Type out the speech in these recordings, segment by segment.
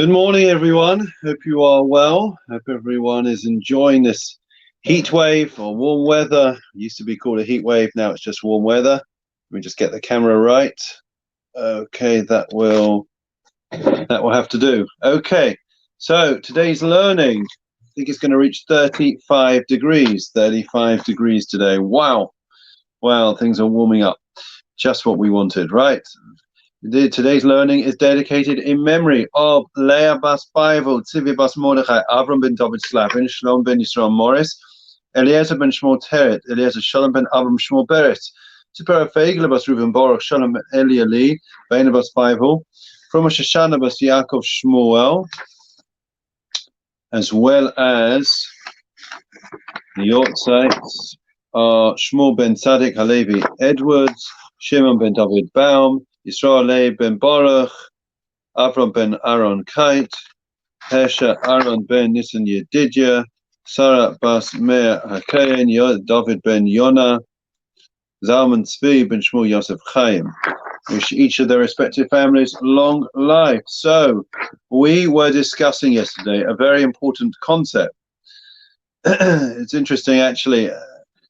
Good morning, everyone. Hope you are well. Hope everyone is enjoying this heat wave or warm weather. It used to be called a heat wave. Now it's just warm weather. Let me just get the camera right. Okay, that will have to do. Okay, so today's learning, I think it's going to reach 35 degrees. 35 degrees today. Wow. Wow, things are warming up. Just what we wanted, right? Today's learning is dedicated in memory of Leah bas Bivel, Tzivi bas Mordechai, Avram ben David Slavin, Shalom ben Yisrael Morris, Eliezer ben Shmuel Teret, Eliezer Shalom ben Avram Shmuel Beretz, Tzipora Feigle bas Reuven Baruch, Shalom ben Eli Ali, Beina bas Bivel, from Shoshana bas Yaakov Shmuel, as well as the Yortzites are Shmuel ben Tzaddik Halevi Edwards, Shimon ben David Baum, Yisrael ben Baruch, Avram ben Aaron Kite, Hesha Aaron ben Nisan Yedidya, Sarah bas Meir HaKayin, David ben Yonah, Zalman Tzvi ben Shmuel Yosef Chaim. Wish each of their respective families long life. So, we were discussing yesterday a very important concept. It's interesting, actually.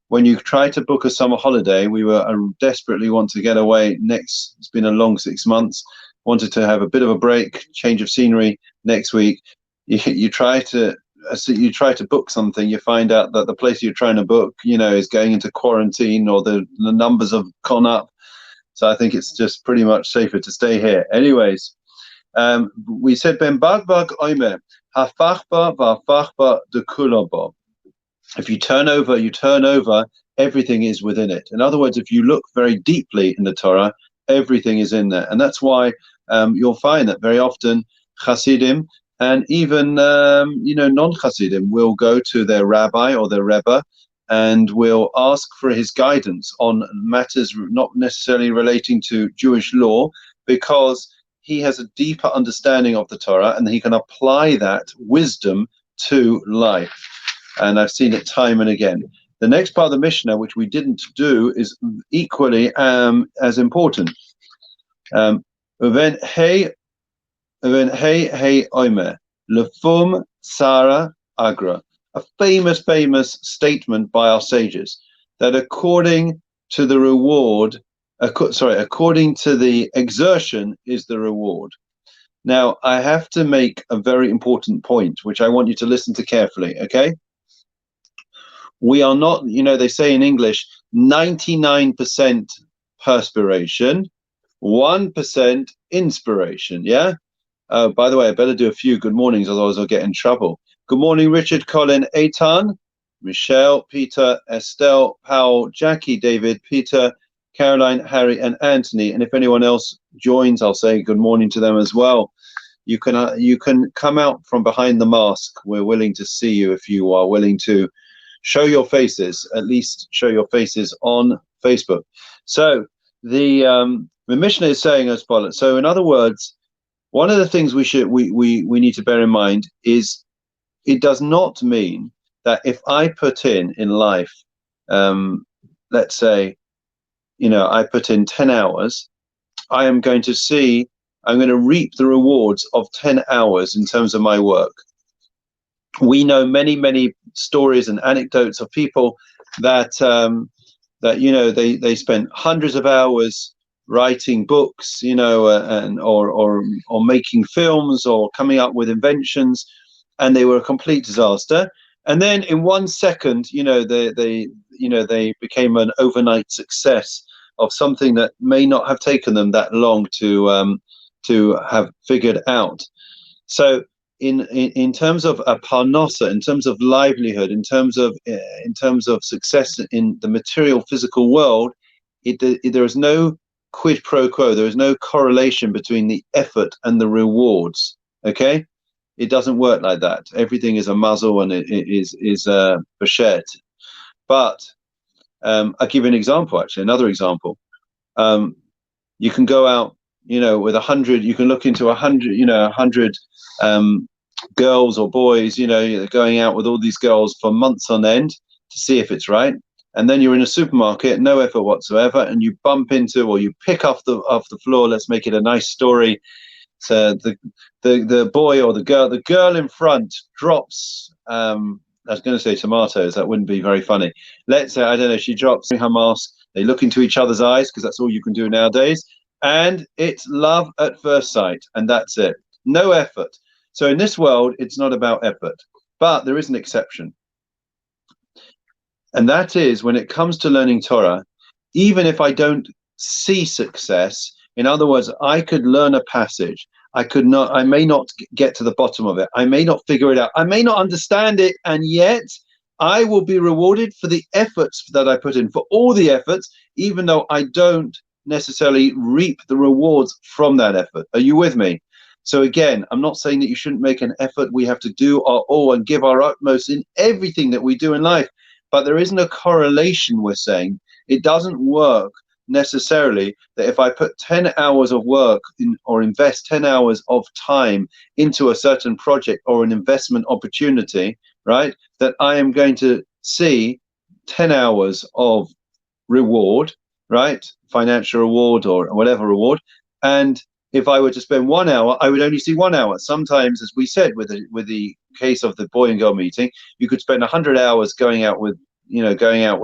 When you try to book a summer holiday, we were desperately want to get away next. It's been a long 6 months. Wanted to have a bit of a break, change of scenery next week. You try to book something. You find out that the place you're trying to book, is going into quarantine, or the numbers have gone up. So I think it's just pretty much safer to stay here. Anyways, we said ben bagbag oimer hafachba va'fachba de kulaba. If you turn over, everything is within it. In other words, if you look very deeply in the Torah, everything is in there. And that's why you'll find that very often Hasidim and even, non-Hasidim will go to their rabbi or their rebbe and will ask for his guidance on matters not necessarily relating to Jewish law, because he has a deeper understanding of the Torah and he can apply that wisdom to life. And I've seen it time and again. The next part of the Mishnah, which we didn't do, is equally as important. Uven hey omer lefum Sarah agra, a famous statement by our sages that according to the reward, according to the exertion is the reward. Now, I have to make a very important point, which I want you to listen to carefully, okay? We are not, they say in English, 99% perspiration, 1% inspiration, yeah? By the way, I better do a few good mornings, otherwise I'll get in trouble. Good morning, Richard, Colin, Eitan, Michelle, Peter, Estelle, Powell, Jackie, David, Peter, Caroline, Harry, and Anthony. And if anyone else joins, I'll say good morning to them as well. You can come out from behind the mask. We're willing to see you if you are willing to show your faces, at least show your faces on Facebook. So the Mishnah is saying as follows. So in other words, one of the things we need to bear in mind is it does not mean that if I put in life, let's say, I put in 10 hours, I'm going to reap the rewards of 10 hours in terms of my work. We know many stories and anecdotes of people that they spent hundreds of hours writing books, or making films or coming up with inventions, and they were a complete disaster. And then in 1 second, they became an overnight success of something that may not have taken them that long to have figured out. So in terms of a parnasa, in terms of livelihood, in terms of success in the material physical world, there is no quid pro quo. There is no correlation between the effort and the rewards. Okay, it doesn't work like that. Everything is a muzzle and it is a bashet. But I'll give you an example. Actually, another example. You can go out, with 100. You can look into 100. 100. Girls or boys, going out with all these girls for months on end to see if it's right. And then you're in a supermarket, no effort whatsoever, and you bump into, or you pick off the floor, let's make it a nice story, the boy or the girl in front drops. I was going to say tomatoes. That wouldn't be very funny. Let's say, I don't know, she drops her mask. They look into each other's eyes because that's all you can do nowadays. And it's love at first sight. And that's it. No effort. So in this world, it's not about effort. But there is an exception. And that is when it comes to learning Torah, even if I don't see success, in other words, I could learn a passage. I may not get to the bottom of it. I may not figure it out. I may not understand it. And yet I will be rewarded for the efforts that I put in, for all the efforts, even though I don't necessarily reap the rewards from that effort. Are you with me? So again, I'm not saying that you shouldn't make an effort. We have to do our all and give our utmost in everything that we do in life. But there isn't a correlation, we're saying. It doesn't work necessarily that if I put 10 hours of work in, or invest 10 hours of time into a certain project or an investment opportunity, right, that I am going to see 10 hours of reward, right, financial reward or whatever reward. And if I were to spend 1 hour, I would only see 1 hour. Sometimes, as we said, with the case of the boy and girl meeting, you could spend 100 hours going out with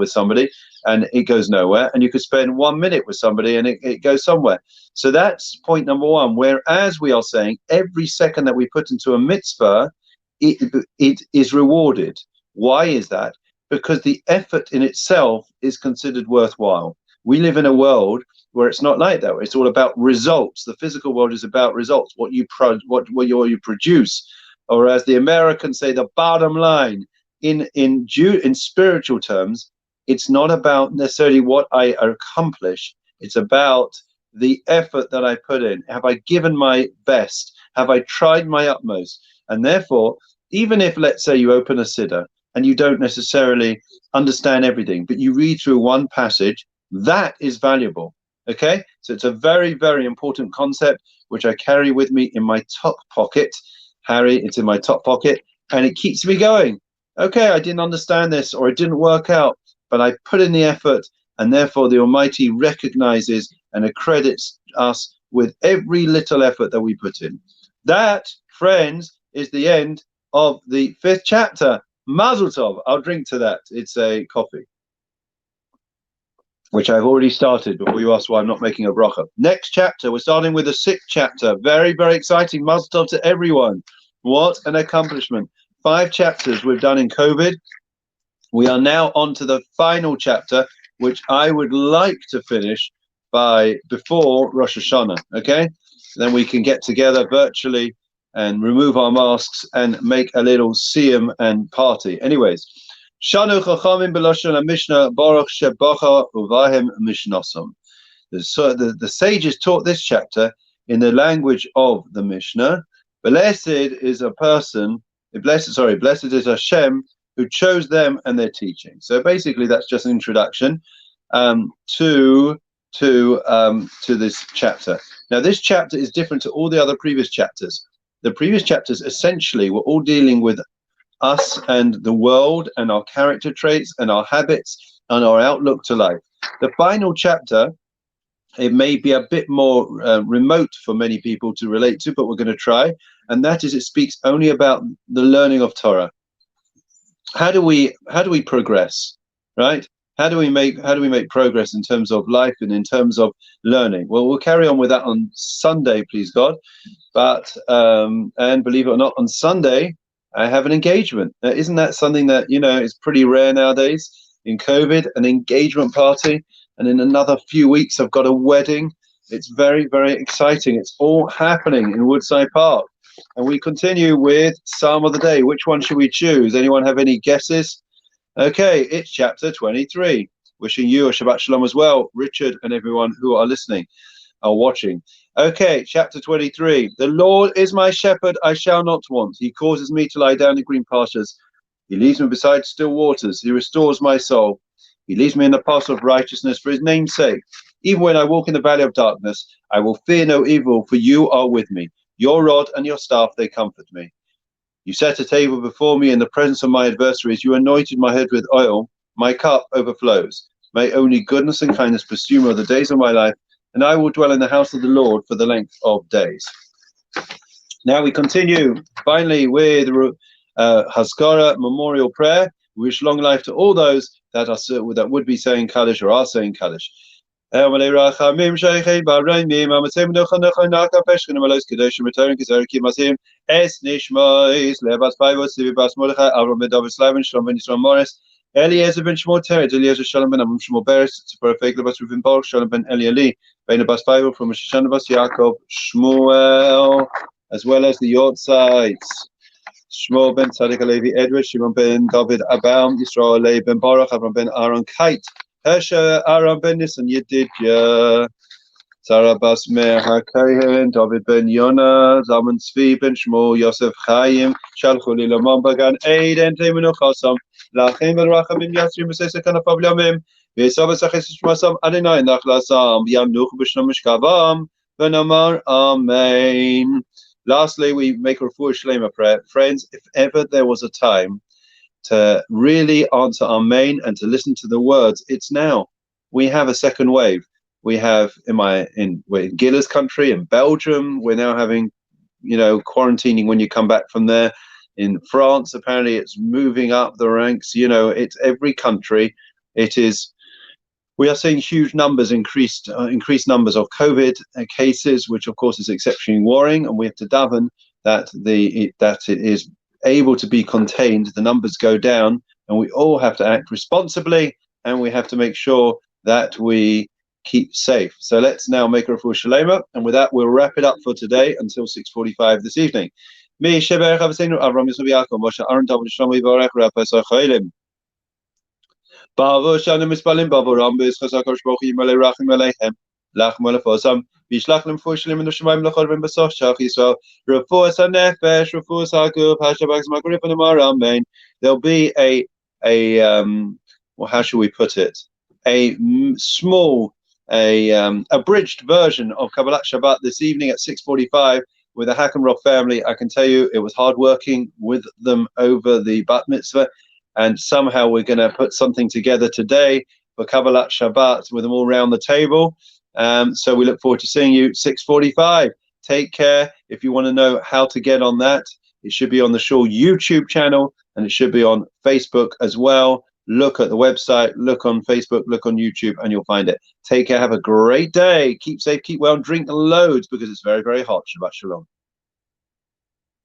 somebody and it goes nowhere, and you could spend 1 minute with somebody and it goes somewhere. So that's point number one. Whereas we are saying every second that we put into a mitzvah, it is rewarded. Why is that? Because the effort in itself is considered worthwhile. We live in a world where it's not like that. It's all about results. The physical world is about results, what you produce, or as the Americans say, the bottom line. In spiritual terms, it's not about necessarily what I accomplish. It's about the effort that I put in. Have I given my best? Have I tried my utmost? And therefore, even if, let's say, you open a siddur and you don't necessarily understand everything, but you read through one passage, that is valuable. Okay, so it's a very, very important concept which I carry with me in my top pocket. Harry, it's in my top pocket, and it keeps me going. Okay, I didn't understand this, or it didn't work out, but I put in the effort, and therefore the Almighty recognizes and accredits us with every little effort that we put in. That, friends, is the end of the 5th chapter. Mazel tov. I'll drink to that. It's a coffee, which I've already started before you ask why I'm not making a bracha. Next chapter, we're starting with the 6th chapter. Very, very exciting. Mazel tov to everyone. What an accomplishment. 5 chapters we've done in COVID. We are now on to the final chapter, which I would like to finish before Rosh Hashanah, okay? Then we can get together virtually and remove our masks and make a little siyum and party. Anyways, Shanu Chachamim B'Lashon HaMishna Baruch Shebacha Uvahem Mishnasam. The sages taught this chapter in the language of the Mishnah. Blessed is a person. Blessed is Hashem who chose them and their teaching. So basically, that's just an introduction to this chapter. Now, this chapter is different to all the other previous chapters. The previous chapters essentially were all dealing with us and the world and our character traits and our habits and our outlook to life. The final chapter, it may be a bit more remote for many people to relate to, but we're going to try. And that is, it speaks only about the learning of Torah. How do we progress, right? How do we make progress in terms of life and in terms of learning? Well, we'll carry on with that on Sunday, please God. But and believe it or not, on Sunday I have an engagement. Now, isn't that something that is pretty rare nowadays? In COVID, an engagement party, and in another few weeks I've got a wedding. It's very, very exciting. It's all happening in Woodside Park. And we continue with Psalm of the Day. Which one should we choose? Anyone have any guesses? Okay, it's chapter 23. Wishing you a Shabbat Shalom as well, Richard, and everyone who are listening or watching. Okay, chapter 23. The Lord is my shepherd, I shall not want. He causes me to lie down in green pastures. He leads me beside still waters. He restores my soul. He leads me in the path of righteousness for his name's sake. Even when I walk in the valley of darkness, I will fear no evil, for you are with me. Your rod and your staff, they comfort me. You set a table before me in the presence of my adversaries. You anointed my head with oil. My cup overflows. May only goodness and kindness pursue me all the days of my life, and I will dwell in the house of the Lord for the length of days. Now we continue finally with Haskara Memorial Prayer. We wish long life to all those that would be saying Kaddish or are saying Kaddish. Es nishmois lebas fivos sivi bas Mordechai Avram ben David Slavin Shalom ben Yisrael Morris Eliezer ben Shmuel Teretz Eliezer Shalom ben Avram Shmuel Beres Tzipor Fake lebas Ruvin Baruch Shalom ben Eli Ali ben Bas Fivo from Shoshana bas Yaakov Shmuel, as well as the Yortzites. Shmuel ben Tzadik Alevi Edward Shimon ben David Abam Yisrael Levi ben Baruch Avram ben Aaron Kite Hersha Aaron ben Nisan Yedidya Sarah Bas Meir HaKohen, David ben Yonah, Zalman Tzvi ben Shmuel, Yosef Chaim, Shalchu li Lamon Bagan Eiden, Temenu Chasam, Lachim ben Rachamim Yatzrim B'Sesek Kanafav Yamim, V'Yesav V'Sachis Shmasam Adonai Nachlasam, Yamnuch B'Shnam Mishkavam, V'Namar Amen. Lastly, we make a refuah shlema prayer. Friends, if ever there was a time to really answer Amen and to listen to the words, it's now. We have a second wave. We have we're in Gila's country, in Belgium. We're now having, quarantining when you come back from there. In France, apparently it's moving up the ranks. It's every country. We are seeing huge numbers, increased numbers of COVID cases, which of course is exceptionally worrying. And we have to daven that it is able to be contained. The numbers go down, and we all have to act responsibly, and we have to make sure that we keep safe. So let's now make a refuah shalema, and with that we'll wrap it up for today until 6:45 this evening. וישלח לרפואה שלמה מן השמיים לחורבן בסוף שח ישראל רפואת הנפש רפואת הגוף השב"כ זמגריף ונאמר amen. There'll be well, how should we put it, a small abridged version of Kabbalat Shabbat this evening at 6:45 with the Hackenroth family. I can tell you it was hard working with them over the bat mitzvah, and somehow we're going to put something together today for Kabbalat Shabbat with them all around the table. So we look forward to seeing you 6:45. Take care. If you want to know how to get on that, it should be on the Shul YouTube channel, and it should be on Facebook as well. Look at the website, look on Facebook, look on YouTube, and you'll find it. Take care. Have a great day. Keep safe, keep well, drink loads because it's very, very hot. Shabbat Shalom.